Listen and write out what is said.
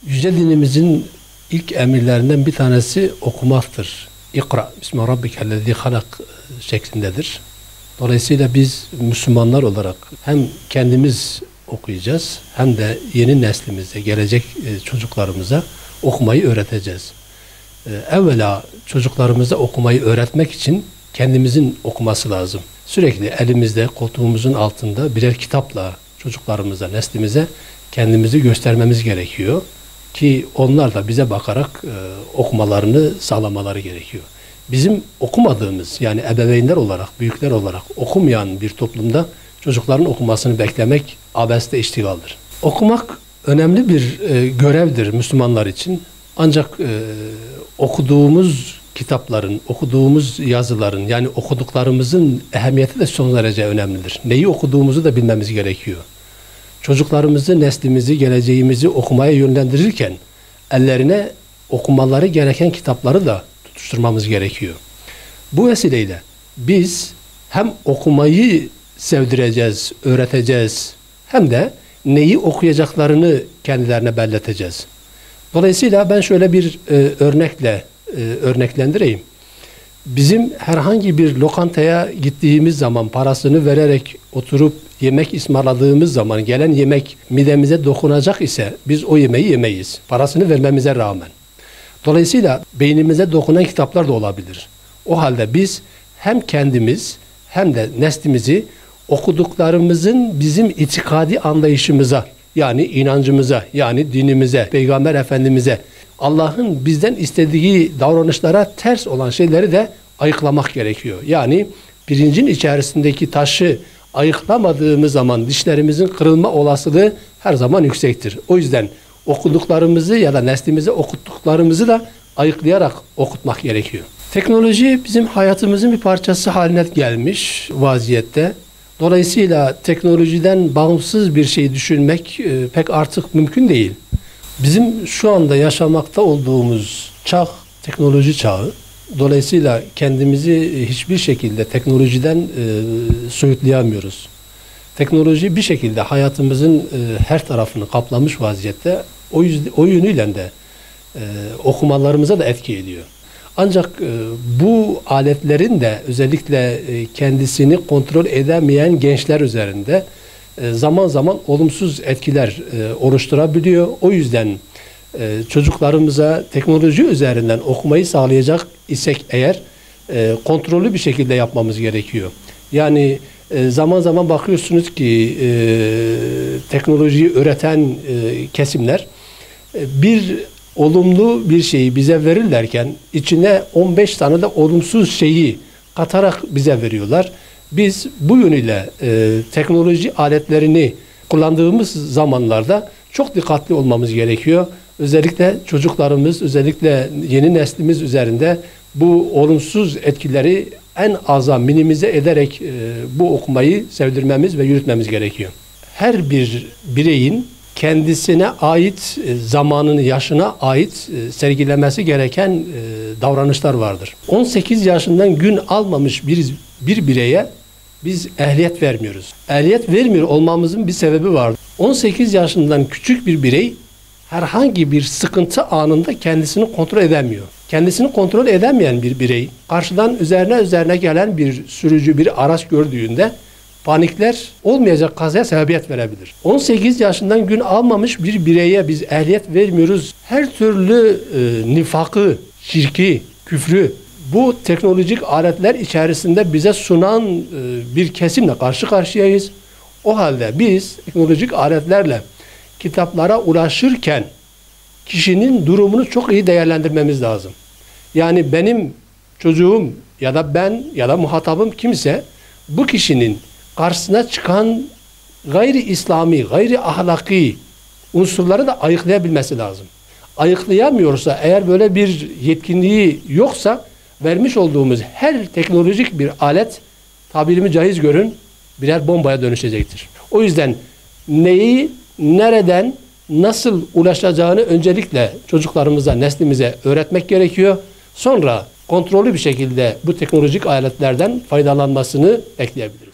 Yüce dinimizin ilk emirlerinden bir tanesi okumaktır. İkra, Bismi Rabbikellezi halak şeklindedir. Dolayısıyla biz Müslümanlar olarak hem kendimiz okuyacağız hem de yeni neslimize, gelecek çocuklarımıza okumayı öğreteceğiz. Evvela çocuklarımıza okumayı öğretmek için kendimizin okuması lazım. Sürekli elimizde, koltuğumuzun altında birer kitapla çocuklarımıza, neslimize kendimizi göstermemiz gerekiyor. Ki onlar da bize bakarak okumalarını sağlamaları gerekiyor. Bizim okumadığımız, yani ebeveynler olarak, büyükler olarak okumayan bir toplumda çocukların okumasını beklemek abeste iştigaldir. Okumak önemli bir görevdir Müslümanlar için. Ancak okuduğumuz kitapların, okuduğumuz yazıların, yani okuduklarımızın ehemmiyeti de son derece önemlidir. Neyi okuduğumuzu da bilmemiz gerekiyor. Çocuklarımızı, neslimizi, geleceğimizi okumaya yönlendirirken ellerine okumaları gereken kitapları da tutuşturmamız gerekiyor. Bu vesileyle biz hem okumayı sevdireceğiz, öğreteceğiz hem de neyi okuyacaklarını kendilerine belleteceğiz. Dolayısıyla ben şöyle bir örnekle örneklendireyim. Bizim herhangi bir lokantaya gittiğimiz zaman parasını vererek oturup yemek ısmarladığımız zaman gelen yemek midemize dokunacak ise biz o yemeği yemeyiz. Parasını vermemize rağmen. Dolayısıyla beynimize dokunan kitaplar da olabilir. O halde biz hem kendimiz hem de neslimizi okuduklarımızın bizim itikadi anlayışımıza, yani inancımıza, yani dinimize, Peygamber Efendimiz'e, Allah'ın bizden istediği davranışlara ters olan şeyleri de ayıklamak gerekiyor. Yani pirincin içerisindeki taşı ayıklamadığımız zaman dişlerimizin kırılma olasılığı her zaman yüksektir. O yüzden okuduklarımızı ya da neslimize okuttuklarımızı da ayıklayarak okutmak gerekiyor. Teknoloji bizim hayatımızın bir parçası haline gelmiş vaziyette. Dolayısıyla teknolojiden bağımsız bir şey düşünmek pek artık mümkün değil. Bizim şu anda yaşamakta olduğumuz çağ, teknoloji çağı. Dolayısıyla kendimizi hiçbir şekilde teknolojiden soyutlayamıyoruz. Teknoloji bir şekilde hayatımızın her tarafını kaplamış vaziyette. O yönüyle de okumalarımıza da etki ediyor. Ancak bu aletlerin de özellikle kendisini kontrol edemeyen gençler üzerinde zaman zaman olumsuz etkiler oluşturabiliyor. O yüzden çocuklarımıza teknoloji üzerinden okumayı sağlayacak isek eğer kontrollü bir şekilde yapmamız gerekiyor. Yani zaman zaman bakıyorsunuz ki teknolojiyi üreten kesimler bir olumlu bir şeyi bize verirlerken içine 15 tane de olumsuz şeyi katarak bize veriyorlar. Biz bu yönüyle teknoloji aletlerini kullandığımız zamanlarda çok dikkatli olmamız gerekiyor. Özellikle çocuklarımız, özellikle yeni neslimiz üzerinde bu olumsuz etkileri en aza minimize ederek bu okumayı sevdirmemiz ve yürütmemiz gerekiyor. Her bir bireyin kendisine ait, zamanını, yaşına ait sergilemesi gereken davranışlar vardır. 18 yaşından gün almamış bir bireye biz ehliyet vermiyoruz. Ehliyet vermiyor olmamızın bir sebebi var. 18 yaşından küçük bir birey herhangi bir sıkıntı anında kendisini kontrol edemiyor. Kendisini kontrol edemeyen bir birey karşıdan üzerine gelen bir sürücü, bir araç gördüğünde panikler, olmayacak kazaya sebebiyet verebilir. 18 yaşından gün almamış bir bireye biz ehliyet vermiyoruz. Her türlü nifakı, şirki, küfrü bu teknolojik aletler içerisinde bize sunan bir kesimle karşı karşıyayız. O halde biz teknolojik aletlerle kitaplara ulaşırken kişinin durumunu çok iyi değerlendirmemiz lazım. Yani benim çocuğum ya da ben ya da muhatabım kimse bu kişinin karşısına çıkan gayri İslami, gayri ahlaki unsurları da ayıklayabilmesi lazım. Ayıklayamıyorsa, eğer böyle bir yetkinliği yoksa vermiş olduğumuz her teknolojik bir alet, tabirimi caiz görün, birer bombaya dönüşecektir. O yüzden neyi, nereden, nasıl ulaşacağını öncelikle çocuklarımıza, neslimize öğretmek gerekiyor. Sonra kontrollü bir şekilde bu teknolojik aletlerden faydalanmasını bekleyebiliriz.